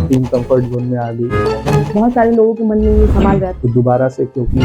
Team comfort zone में आ गई। बहुत सारे लोगों के मन में ये सवाल रहता है तो दोबारा से क्योंकि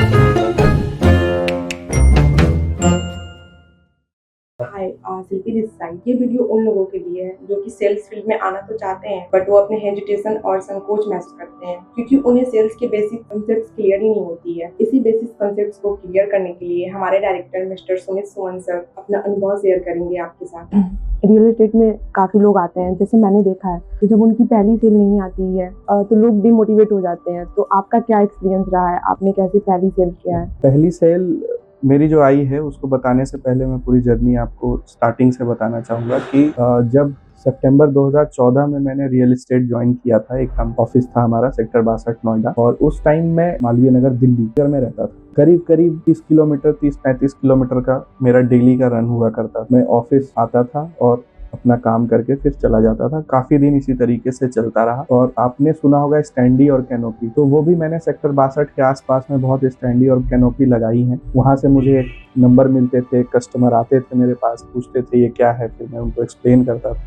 हाय शिल्पी दिस साइड। ये वीडियो उन लोगों के लिए है जो कि सेल्स फील्ड में आना तो चाहते हैं बट वो अपने हेजिटेशन और संकोच महसूस करते हैं क्योंकि उन्हें सेल्स के बेसिक कॉन्सेप्ट्स क्लियर ही नहीं होती है। इसी बेसिक कॉन्सेप्ट्स को क्लियर करने के लिए हमारे डायरेक्टर मिस्टर सुमित सुमन सर अपना अनुभव शेयर करेंगे आपके साथ। रियल एस्टेट में काफी लोग आते हैं, जैसे मैंने देखा है, तो जब उनकी पहली सेल नहीं आती है तो लोग डिमोटिवेट हो जाते हैं। तो आपका क्या एक्सपीरियंस रहा है, आपने कैसे पहली सेल किया है? पहली सेल मेरी जो आई है उसको बताने से पहले मैं पूरी जर्नी आपको स्टार्टिंग से बताना चाहूँगा कि जब सितंबर 2014 में मैंने रियल एस्टेट ज्वाइन किया था। एक ऑफिस था हमारा सेक्टर 62 नोएडा, और उस टाइम में मालवीय नगर दिल्ली में रहता था। करीब 30 किलोमीटर 30-35 किलोमीटर का मेरा डेली का रन हुआ करता था। मैं ऑफिस आता था और अपना काम करके फिर चला जाता था। काफी दिन इसी तरीके से चलता रहा। और आपने सुना होगा स्टैंडी और कैनोपी, तो वो भी मैंने सेक्टर 62 के आसपास में बहुत स्टैंडी और कैनोपी लगाई हैं। वहां से मुझे नंबर मिलते थे, कस्टमर आते थे मेरे पास, पूछते थे ये क्या है, फिर मैं उनको एक्सप्लेन करता था।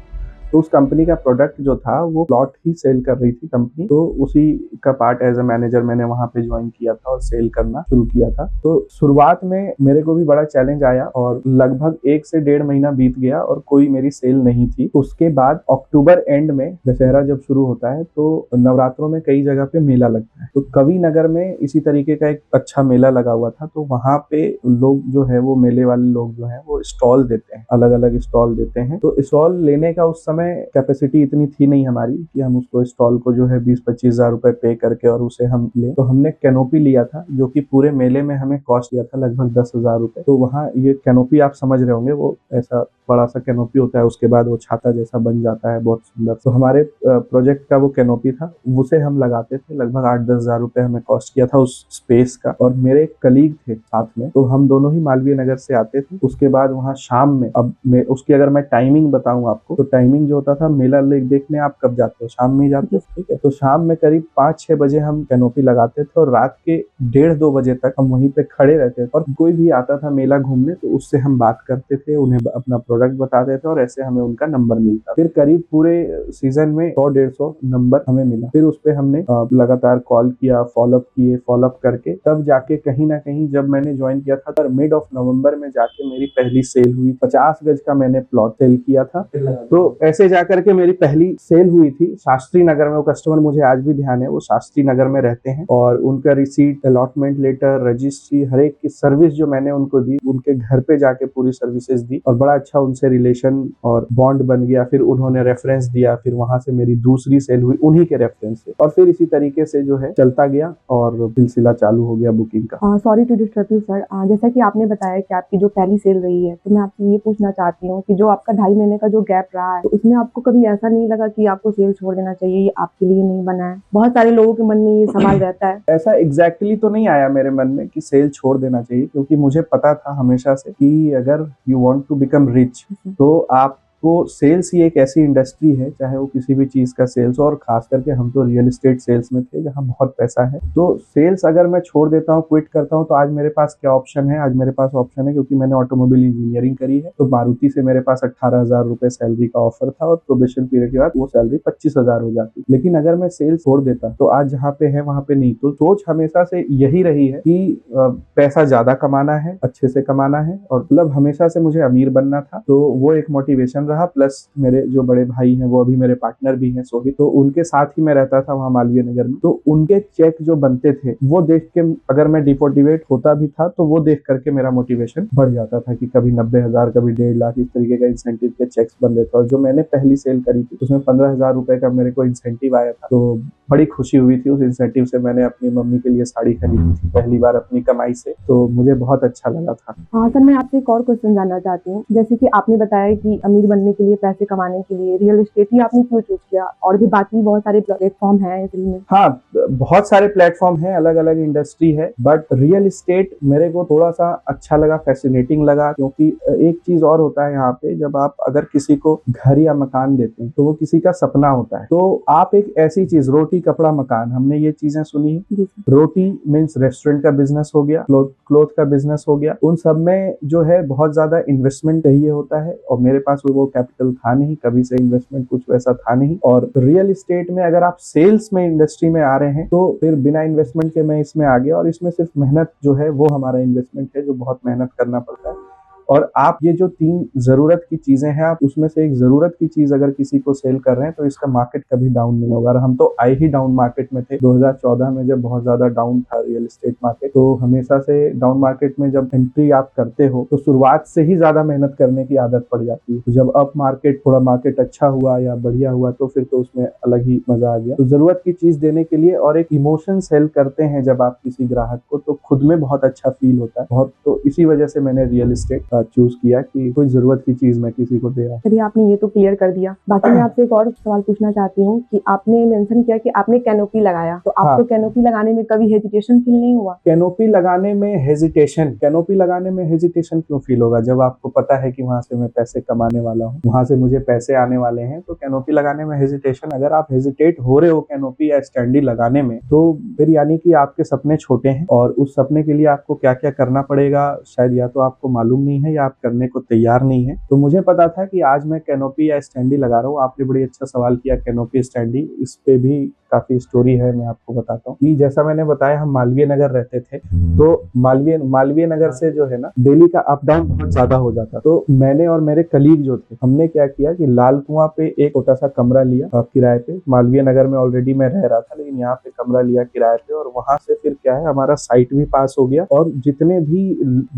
तो उस कंपनी का प्रोडक्ट जो था वो प्लॉट ही सेल कर रही थी कंपनी, तो उसी का पार्ट एज अ मैनेजर मैंने वहां पे ज्वाइन किया था और सेल करना शुरू किया था। तो शुरुआत में मेरे को भी बड़ा चैलेंज आया और लगभग 1 से 1.5 महीना बीत गया और कोई मेरी सेल नहीं थी। उसके बाद अक्टूबर एंड में दशहरा जब शुरू होता है तो नवरात्रों में कई जगह पे मेला लगता है। तो कवि नगर में इसी तरीके का एक अच्छा मेला लगा हुआ था। तो वहां पे लोग जो है वो मेले वाले लोग जो है वो स्टॉल देते हैं, अलग अलग स्टॉल देते हैं। तो स्टॉल लेने का उस समय कैपेसिटी इतनी थी नहीं हमारी कि हम उसको स्टॉल को जो है 20-25 हजार रुपए पे करके और उसे हम ले। तो हमने कैनोपी लिया था जो कि पूरे मेले में हमें कॉस्ट किया था लगभग 10,000 रुपए। तो वहाँ ये कैनोपी आप समझ रहे होंगे, वो ऐसा बड़ा सा कैनोपी होता है, उसके बाद वो छाता जैसा बन जाता है, बहुत सुंदर। तो हमारे प्रोजेक्ट का वो कैनोपी था, उसे हम लगाते थे। लगभग 8-10 हजार रुपए हमें कॉस्ट किया था उस स्पेस का। और मेरे कलीग थे साथ में, तो हम दोनों ही मालवीय नगर से आते थे। उसके बाद वहाँ शाम में, अब उसकी अगर मैं टाइमिंग बताऊं आपको, तो टाइमिंग जो होता था, मेला देखने आप कब जाते हो? शाम में ही जाते हो, ठीक है। तो शाम में करीब 5-6 बजे हम कैनोपी लगाते थे और रात के 1:30-2 बजे तक हम वहीं पे खड़े रहते थे। और कोई भी आता था मेला घूमने तो उससे हम बात करते थे, उन्हें अपना प्रोडक्ट बताते थे और ऐसे हमें उनका नंबर मिलता। फिर करीब पूरे सीजन में 100-150 नंबर हमें मिला। फिर उस पे हमने लगातार कॉल किया, फॉलोअप करके तब जाके कहीं ना कहीं जब मैंने ज्वाइन किया था तो मिड ऑफ नवंबर में जाके मेरी पहली सेल हुई। 50 गज का मैंने प्लॉट सेल किया था। तो ऐसे जाकर के मेरी पहली सेल हुई थी शास्त्री नगर में। वो कस्टमर मुझे आज भी ध्यान है, वो शास्त्री नगर में रहते हैं। और उनका रिसीट, अलॉटमेंट लेटर, रजिस्ट्री, हर एक की सर्विस जो मैंने उनको दी, उनके घर पे जाके पूरी सर्विसेज दी और बड़ा अच्छा उनसे रिलेशन और बॉन्ड बन गया। फिर उन्होंने रेफरेंस दिया, फिर वहां से मेरी दूसरी सेल हुई उन्हीं के रेफरेंस से। और फिर इसी तरीके से जो है चलता गया और सिलसिला चालू हो गया बुकिंग का। Sorry to disturb you sir, जैसा कि आपने बताया कि आपकी जो पहली सेल रही है, तो मैं आपसे ये पूछना चाहती हूँ कि जो आपका 2.5 महीने का जो गैप रहा है, तो उसमें आपको कभी ऐसा नहीं लगा कि आपको सेल छोड़ देना चाहिए, ये आपके लिए नहीं बना है? बहुत सारे लोगों के मन में ये सवाल रहता है। ऐसा एग्जैक्टली तो नहीं आया मेरे मन में कि सेल छोड़ देना चाहिए, क्योंकि मुझे पता था हमेशा से कि अगर you want to become rich तो आप तो सेल्स ही एक ऐसी इंडस्ट्री है, चाहे वो किसी भी चीज का सेल्स हो, और खास करके हम तो रियल एस्टेट सेल्स में थे जहां बहुत पैसा है। तो सेल्स अगर मैं छोड़ देता हूँ, क्विट करता हूँ, तो आज मेरे पास क्या ऑप्शन है? आज मेरे पास ऑप्शन है, क्योंकि मैंने ऑटोमोबाइल इंजीनियरिंग करी है, तो मारुति से मेरे पास 18,000 रुपए सैलरी का ऑफर था और प्रोबेशन पीरियड के बाद वो सैलरी 25,000 हो जाती। लेकिन अगर मैं सेल्स छोड़ देता तो आज जहाँ पे है वहां पे नहीं। तो सोच हमेशा से यही रही है कि पैसा ज्यादा कमाना है, अच्छे से कमाना है, और मतलब हमेशा से मुझे अमीर बनना था। तो वो एक मोटिवेशन रहा। प्लस मेरे जो बड़े भाई हैं वो अभी मेरे पार्टनर भी हैं सोहित, तो उनके साथ ही मैं रहता था वहाँ मालवीय नगर में। तो उनके चेक जो बनते थे वो देख के अगर मैं डिमोटिवेट होता भी था तो वो देख करके मेरा मोटिवेशन बढ़ जाता था कि कभी 90,000, कभी 1.5 लाख, इस तरीके का इंसेंटिव के चेक्स बन रहे थे। और जो मैंने पहली सेल करी थी उसमें 15,000 रुपए का मेरे को इंसेंटिव आया था। तो बड़ी खुशी हुई थी। उस इंसेंटिव से मैंने अपनी मम्मी के लिए साड़ी खरीदी थी पहली बार अपनी कमाई से, तो मुझे बहुत अच्छा लगा था। हाँ सर, मैं आपसे एक और क्वेश्चन जानना चाहती हूँ। जैसे कि आपने बताया कि अमीर बनने के लिए, पैसे कमाने के लिए रियल एस्टेट ही आपने क्यों चूज किया, और भी बाकी बहुत सारे प्लेटफॉर्म हैं इस में? हाँ, बहुत सारे प्लेटफॉर्म हैं, अलग अलग इंडस्ट्री है, बट रियल एस्टेट मेरे को थोड़ा सा अच्छा लगा, फैसिनेटिंग लगा। क्योंकि एक चीज और होता है यहाँ पे, जब आप अगर किसी को घर या मकान देते हैं तो वो किसी का सपना होता है। तो आप एक ऐसी चीज, रोटी रोटी कपड़ा मकान, हमने ये चीजें सुनी है। जी सर। रोटी मीन्स रेस्टोरेंट का बिजनेस हो गया, क्लोथ का बिजनेस हो गया। उन सब में जो है बहुत ज्यादा इन्वेस्टमेंट चाहिए होता है, और मेरे पास वो कैपिटल था नहीं, कभी से इन्वेस्टमेंट कुछ वैसा था नहीं। और रियल एस्टेट में अगर आप सेल्स में इंडस्ट्री में आ रहे हैं तो फिर बिना इन्वेस्टमेंट के मैं इसमें आ गया, और इसमें सिर्फ मेहनत जो है वो हमारा इन्वेस्टमेंट है, जो बहुत मेहनत करना पड़ता है। और आप ये जो 3 जरूरत की चीजें हैं, आप उसमें से एक जरूरत की चीज अगर किसी को सेल कर रहे हैं तो इसका मार्केट कभी डाउन नहीं होगा। और हम तो आए ही डाउन मार्केट में थे 2014 में, जब बहुत ज्यादा डाउन था रियल एस्टेट मार्केट। तो हमेशा से डाउन मार्केट में जब एंट्री आप करते हो तो शुरुआत से ही ज्यादा मेहनत करने की आदत पड़ जाती है। तो जब अप मार्केट, थोड़ा मार्केट अच्छा हुआ या बढ़िया हुआ, तो फिर तो उसमें अलग ही मजा आ गया। तो जरूरत की चीज देने के लिए और एक इमोशन सेल करते हैं जब आप किसी ग्राहक को, तो खुद में बहुत अच्छा फील होता है बहुत। तो इसी वजह से मैंने रियल एस्टेट चूज किया कि कोई जरूरत की चीज मैं किसी को दे रहा हूँ। चलिए, आपने ये तो क्लियर कर दिया। बाकी मैं आपसे एक और सवाल पूछना चाहती हूँ कि आपने मेंशन किया कि आपने कैनोपी लगाया, तो आपको हाँ। कैनोपी लगाने में कभी हेजिटेशन फील नहीं हुआ? कैनोपी लगाने में हेजिटेशन क्यों फील होगा? जब आपको पता है कि वहां से मैं पैसे कमाने वाला हूँ, वहां से मुझे पैसे आने वाले हैं, तो कैनोपी लगाने में हेजिटेशन, अगर आप हेजिटेट हो रहे हो कैनोपी या स्टैंडी लगाने में, तो फिर यानी कि आपके सपने छोटे हैं, और उस सपने के लिए आपको क्या क्या करना पड़ेगा शायद या तो आपको मालूम नहीं है या आप करने को तैयार नहीं है। तो मुझे पता था कि आज मैं कैनोपी या स्टैंडी लगा रहा हूँ। आपने बड़ी अच्छा सवाल किया, कैनोपी स्टैंडी, इस पे भी काफी स्टोरी है, मैं आपको बताता हूँ। कि जैसा मैंने बताया, हम मालवीय नगर रहते थे, तो मालवीय नगर से जो है ना, डेली का अप डाउन बहुत ज्यादा हो जाता। तो मैंने और मेरे कलीग जो थे, हमने क्या किया कि लाल कुआं पे एक छोटा सा कमरा लिया किराए पे। मालवीय नगर में ऑलरेडी मैं रह रहा था, लेकिन यहाँ पे कमरा लिया किराए पे, और वहां से फिर क्या है, हमारा साइट भी पास हो गया, और जितने भी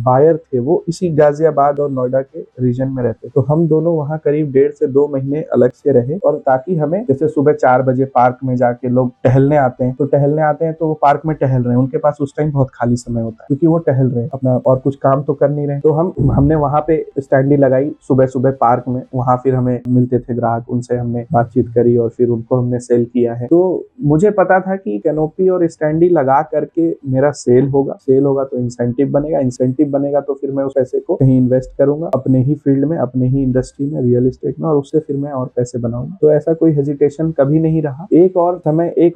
बायर थे वो इसी गाजियाबाद और नोएडा के रीजन में रहते। तो हम दोनों वहाँ करीब 1.5 से 2 महीने अलग से रहे, और ताकि हमें, जैसे सुबह 4 बजे पार्क में जाके लोग टहलने आते हैं, तो वो पार्क में टहल रहे हैं, उनके पास उस टाइम बहुत खाली समय होता है क्योंकि वो टहल रहे हैं अपना, और कुछ काम तो कर नहीं रहे। तो हमने वहाँ पे स्टैंडी लगाई सुबह सुबह पार्क में। वहाँ फिर हमें मिलते थे ग्राहक, उनसे हमने बातचीत करी और फिर उनको हमने सेल किया है। तो मुझे पता था कि कैनोपी और स्टैंडी लगा करके मेरा सेल होगा तो इंसेंटिव बनेगा तो फिर मैं उस पैसे को कहीं इन्वेस्ट करूंगा अपने ही फील्ड में, अपने ही इंडस्ट्री में, रियल एस्टेट में, और उससे फिर मैं और पैसे बनाऊंगा। तो ऐसा कोई हेजिटेशन कभी नहीं रहा। एक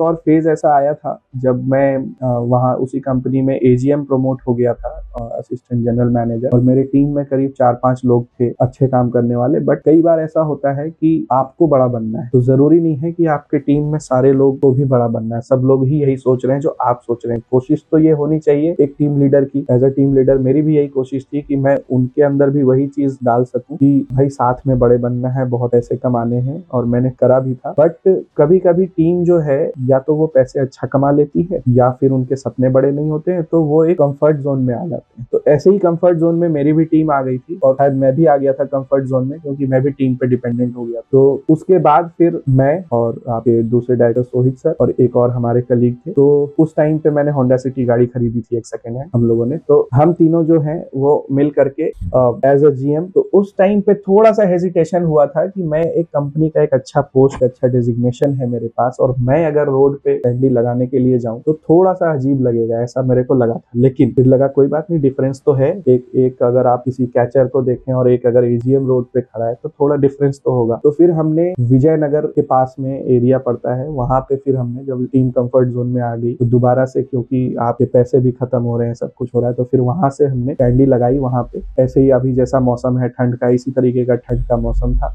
और फेज ऐसा आया था जब मैं वहाँ उसी कंपनी में एजीएम प्रमोट हो गया था, असिस्टेंट जनरल मैनेजर, और मेरे टीम में करीब 4-5 लोग थे अच्छे काम करने वाले। बट कई बार ऐसा होता है कि आपको बड़ा बनना है, तो जरूरी नहीं है कि आपके टीम में सारे लोग को भी बड़ा बनना है। सब लोग ही यही सोच रहे हैं जो आप सोच रहे हैं। कोशिश तो ये होनी चाहिए एक टीम लीडर की। एज अ टीम लीडर मेरी भी यही कोशिश थी कि मैं उनके अंदर भी वही चीज डाल सकूं कि भाई साथ में बड़े बनना है, बहुत पैसे कमाने हैं, और मैंने करा भी था। बट कभी कभी टीम जो है, या तो वो पैसे अच्छा कमा लेती है, या फिर उनके सपने बड़े नहीं होते हैं, तो वो एक कंफर्ट जोन में आ जाते हैं। तो ऐसे ही कंफर्ट जोन में मेरी भी टीम आ गई थी, और शायद मैं भी आ गया था कंफर्ट जोन में, क्योंकि मैं भी टीम पे डिपेंडेंट हो गया। तो उसके बाद फिर मैं और आपके दूसरे डायरेक्टर सोहित सर और एक और हमारे कलीग थे, तो उस टाइम पे मैंने होंडा सिटी गाड़ी खरीदी थी, एक सेकेंड हैंड, हम लोगों ने। तो हम तीनों जो हैं वो मिल करके एज अ जीएम, तो उस टाइम पे थोड़ा सा हेजिटेशन हुआ था कि मैं एक कंपनी का एक अच्छा पोस्ट, अच्छा डेजिग्नेशन है मेरे पास, और मैं अगर रोड पे कैंडी लगाने के लिए जाऊं तो थोड़ा सा अजीब लगेगा, ऐसा मेरे को लगा था। लेकिन फिर लगा कोई बात नहीं, डिफरेंस तो है। एक अगर आप किसी कैचर को देखें और एक अगर एजीएम रोड पे खड़ा है, तो थोड़ा डिफरेंस तो होगा। तो फिर हमने विजयनगर के पास में एरिया पड़ता है, वहां पे फिर हमने, जब टीम कंफर्ट जोन में आ गई, तो दोबारा से, क्योंकि आपके पैसे भी खत्म हो रहे हैं, सब कुछ हो रहा है, तो फिर वहां से हमने कैंडी लगाई वहां पे। ऐसे ही अभी जैसा मौसम है ठंड का, इसी तरीके का ठंड का मौसम था,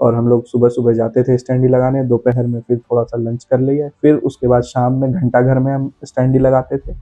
और हम लोग सुबह सुबह जाते थे स्टैंडी लगाने, दोपहर में फिर थोड़ा सा लंच कर लिया, फिर उसके बाद शाम में घंटा घर में हम स्टैंडी लगाते थे।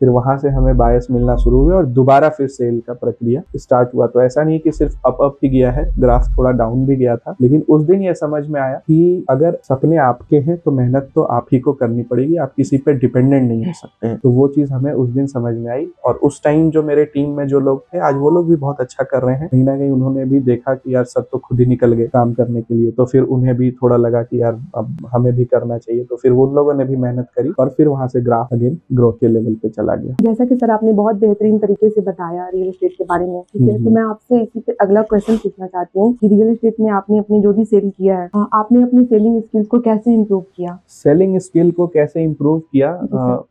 फिर वहां से हमें बायस मिलना शुरू हुए, और दोबारा फिर सेल का प्रक्रिया स्टार्ट हुआ। तो ऐसा नहीं कि सिर्फ अप ही गया है, ग्राफ थोड़ा डाउन भी गया था, लेकिन उस दिन ये समझ में आया कि अगर सपने आपके हैं तो मेहनत तो आप ही को करनी पड़ेगी, आप किसी पे डिपेंडेंट नहीं हो सकते हैं। तो वो चीज हमें उस दिन समझ में आई, और उस टाइम जो मेरे टीम में जो लोग थे, आज वो लोग भी बहुत अच्छा कर रहे हैं। कहीं ना कहीं उन्होंने भी देखा कि यार सब तो खुद ही निकल गए काम करने के लिए, तो फिर उन्हें भी थोड़ा लगा कि यार अब हमें भी करना चाहिए। तो फिर उन लोगों ने भी मेहनत करी, और फिर वहां से ग्राफ अगेन ग्रोथ के लेवल पे चला गया। जैसा कि सर आपने बहुत बेहतरीन तरीके से बताया रियल एस्टेट के बारे में, ठीक है। तो मैं आपसे इसी पे अगला क्वेश्चन पूछना चाहती हूँ कि रियल एस्टेट में आपने अपनी जो भी सेल किया है, आपने अपनी सेलिंग स्किल्स को कैसे इम्प्रूव किया? सेलिंग स्किल को कैसे इम्प्रूव किया,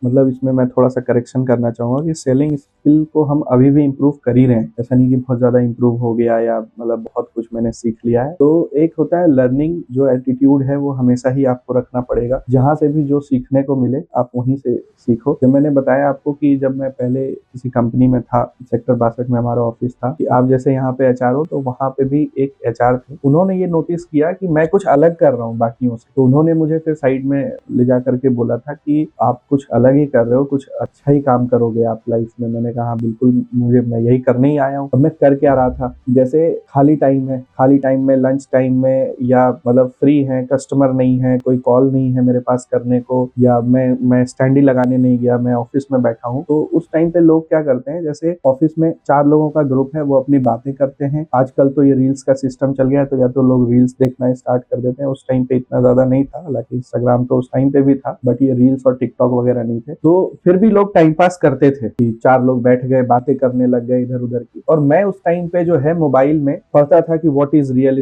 मतलब इसमें मैं थोड़ा सा करेक्शन करना चाहूंगा कि सेलिंग स्किल को हम अभी भी इम्प्रूव कर ही रहे हैं, ऐसा नहीं कि बहुत ज़्यादा इम्प्रूव हो गया या मतलब बहुत कुछ मैंने सीख लिया है। तो एक होता है लर्निंग, जो एटीट्यूड है वो हमेशा ही आपको रखना पड़ेगा। जहाँ से भी जो सीखने को मिले आप वहीं से सीखो। जब मैंने बताया आपको कि जब मैं पहले किसी कंपनी में था, सेक्टर 62 में हमारा ऑफिस था, कि आप जैसे यहाँ पे एचआर हो, तो वहाँ पे भी एक एचआर थे। उन्होंने ये नोटिस किया कि मैं कुछ अलग कर रहा हूँ बाकियों से, तो उन्होंने मुझे फिर साइड में ले जा करके बोला था कि आप कुछ अलग ही कर रहे हो, कुछ अच्छा ही काम करोगे आप लाइफ में। मैंने कहा बिल्कुल, मैं यही करने ही आया हूँ। अब मैं कर क्या रहा था, जैसे खाली टाइम में लंच टाइम में, या मतलब फ्री है, कस्टमर नहीं है, कोई कॉल नहीं है मेरे पास करने को, या मैं स्टैंडी लगाने नहीं गया, मैं ऑफिस में बैठा हूँ, तो उस टाइम पे लोग क्या करते हैं, जैसे ऑफिस में 4 लोगों का ग्रुप है, वो अपनी बातें करते हैं। आजकल तो ये रील्स का सिस्टम चल गया है, तो या तो लोग रील्स देखना स्टार्ट कर देते हैं। उस टाइम पे इतना ज्यादा नहीं था, हालांकि इंस्टाग्राम तो उस टाइम पे भी था, बट ये रील्स और टिकटॉक वगैरह नहीं थे। तो फिर भी लोग टाइम पास करते थे कि 4 लोग बैठ गए, बातें करने लग गए इधर उधर की। और मैं उस टाइम पे जो है मोबाइल में पढ़ता था कि व्हाट इज रियल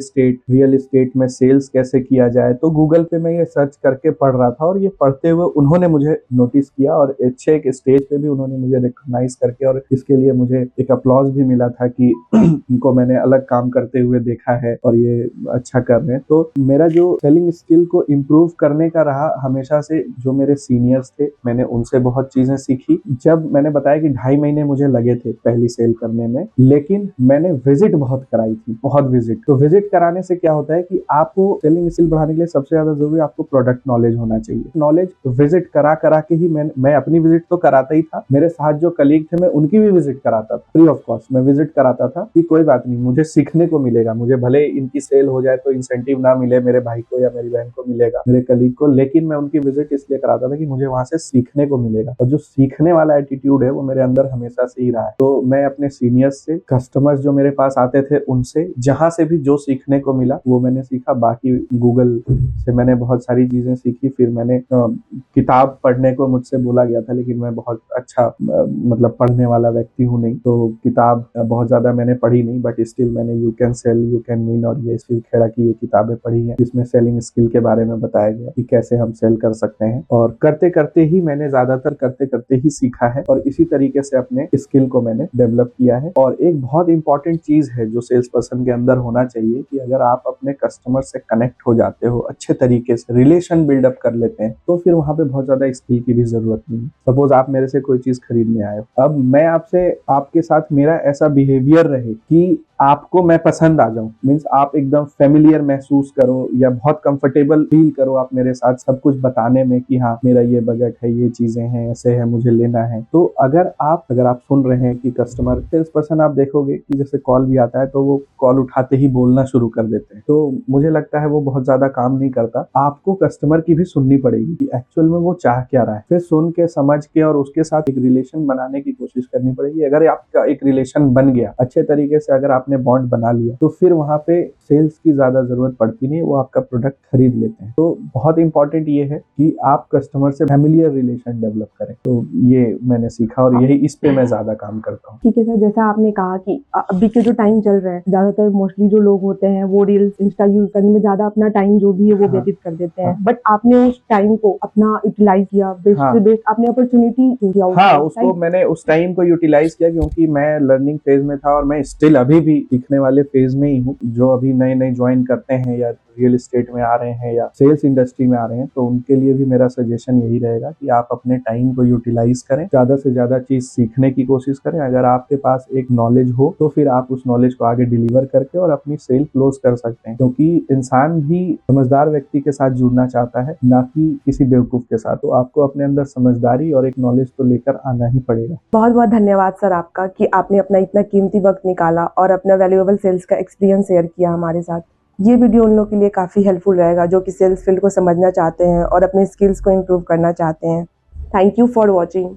एस्टेट में सेल्स कैसे किया जाए। तो गूगल पे मैं ये सर्च करके पढ़ रहा था, और ये पढ़ते हुए उन्होंने मुझे नोटिस किया, और अच्छे एक स्टेज पे भी उन्होंने मुझे रिकॉग्नाइज करके, और इसके लिए मुझे एक अप्लॉज भी मिला था कि इनको मैंने अलग काम करते हुए देखा है और ये अच्छा कर रहे हैं। तो मेरा जो सेलिंग स्किल को इम्प्रूव करने का रहा हमेशा से, जो मेरे सीनियर्स थे मैंने उनसे बहुत चीजें सीखी। जब मैंने बताया कि 2.5 महीने मुझे लगे थे पहली सेल करने में, लेकिन मैंने विजिट बहुत कराई थी, बहुत विजिट। तो विजिट कराने से क्या होता है कि आपको सेलिंग स्किल बढ़ाने के लिए सबसे ज्यादा जरूरी आपको प्रोडक्ट नॉलेज होना चाहिए। नॉलेज विजिट करा करा के ही मैं अपनी विजिट तो कराता ही था, मेरे साथ जो कलीग थे मैं उनकी भी विजिट कराता था, फ्री ऑफ कॉस्ट मैं विजिट कराता था कि कोई बात नहीं, मुझे सीखने को मिलेगा। मुझे भले इनकी सेल हो जाए तो इंसेंटिव ना मिले मेरे भाई को या मेरी बहन को, मिलेगा मेरे कलीग को, लेकिन मैं उनकी विजिट इसलिए कराता था कि मुझे वहां से सीखने को मिलेगा। और जो सीखने वाला एटीट्यूड है वो मेरे अंदर हमेशा से ही रहा है। तो मैं अपने सीनियर्स से, कस्टमर्स जो मेरे पास आते थे उनसे, जहां से भी जो सीखने को मिला वो मैंने सीखा। बाकी गूगल से मैंने बहुत सारी चीजें सीखी। फिर मैंने किताब पढ़ने को मुझसे बोला गया था, लेकिन मैं बहुत अच्छा मतलब पढ़ने वाला व्यक्ति हूँ नहीं, तो किताब बहुत ज्यादा मैंने पढ़ी नहीं, बट स्टिल मैंने you can sell you can win और ये शिव खेड़ा की ये किताबें पढ़ी हैं, जिसमें सेलिंग स्किल के बारे में बताया गया कि कैसे हम सेल कर सकते हैं। और करते करते ही मैंने ज्यादातर करते करते ही सीखा है, और इसी तरीके से अपने स्किल को मैंने डेवलप किया है। और एक बहुत इंपॉर्टेंट चीज है जो सेल्स पर्सन के अंदर होना चाहिए, कि अगर आप अपने कस्टमर से कनेक्ट हो जाते हो, अच्छे तरीके से रिलेशन बिल्डअप कर लेते हैं, तो फिर वहां पे बहुत ज्यादा स्किल की भी जरूरत नहीं है। सपोज आप मेरे से कोई चीज खरीदने आए हो, अब मैं आपसे, आपके साथ मेरा ऐसा बिहेवियर रहे कि आपको मैं पसंद आ जाऊं, मीन्स आप एकदम फेमिलियर महसूस करो या बहुत कंफर्टेबल फील करो आप मेरे साथ सब कुछ बताने में कि हाँ मेरा ये बजट है, ये चीजें हैं, ऐसे है, मुझे लेना है। तो अगर आप सुन रहे हैं कि कस्टमर, सेल्स पर्सन आप देखोगे कि जैसे कॉल भी आता है तो वो कॉल उठाते ही बोलना शुरू कर देते हैं, तो मुझे लगता है वो बहुत ज्यादा काम नहीं करता। आपको कस्टमर की भी सुननी पड़ेगी कि एक्चुअल में वो चाह क्या रहा है, फिर सुन के समझ के और उसके साथ एक रिलेशन बनाने की कोशिश करनी पड़ेगी। अगर आपका एक रिलेशन बन गया अच्छे तरीके से, अगर आपने बॉन्ड बना लिया, तो फिर वहां पे सेल्स की ज्यादा जरूरत पड़ती नहीं, वो आपका प्रोडक्ट खरीद लेते हैं। तो बहुत इंपॉर्टेंट ये है कि आप कस्टमर से फैमिलियर रिलेशन डेवलप करें। तो ये मैंने सीखा और यही इस पे मैं ज्यादा काम करता हूँ। ठीक है सर, जैसा आपने कहा कि अभी के जो टाइम चल रहा है, ज्यादातर मोस्टली जो लोग होते हैं वो रील्स, इंस्टा यूज करने में ज्यादा अपना टाइम जो भी है वो व्यतीत कर देते हैं, बट आपने उस टाइम को अपना यूटिलाइज किया, बेस्ट से बेस्ट आपने अपॉर्चुनिटी किया। हाँ, उसको मैंने उस टाइम को यूटिलाइज किया, क्योंकि मैं लर्निंग फेज में था और मैं स्टिल अभी भी सीखने वाले फेज में ही हूँ। जो अभी नए नए ज्वाइन करते हैं या रियल एस्टेट में आ रहे हैं या सेल्स इंडस्ट्री में आ रहे हैं, तो उनके लिए भी मेरा सजेशन यही रहेगा कि आप अपने टाइम को यूटिलाइज करें, ज्यादा से ज्यादा चीज सीखने की कोशिश करें। अगर आपके पास एक नॉलेज हो तो फिर आप उस नॉलेज को आगे डिलीवर करके और अपनी सेल क्लोज कर सकते हैं, क्योंकि इंसान भी समझदार व्यक्ति के साथ जुड़ना चाहता है, ना कि किसी बेवकूफ के साथ। तो आपको अपने अंदर समझदारी और एक नॉलेज तो लेकर आना ही पड़ेगा। बहुत बहुत धन्यवाद सर आपका कि आपने अपना इतना कीमती वक्त निकाला और अपना वैल्यूएबल सेल्स का एक्सपीरियंस शेयर किया हमारे साथ। ये वीडियो उन लोगों के लिए काफ़ी हेल्पफुल रहेगा जो कि सेल्स फील्ड को समझना चाहते हैं और अपने स्किल्स को इम्प्रूव करना चाहते हैं। Thank you for watching.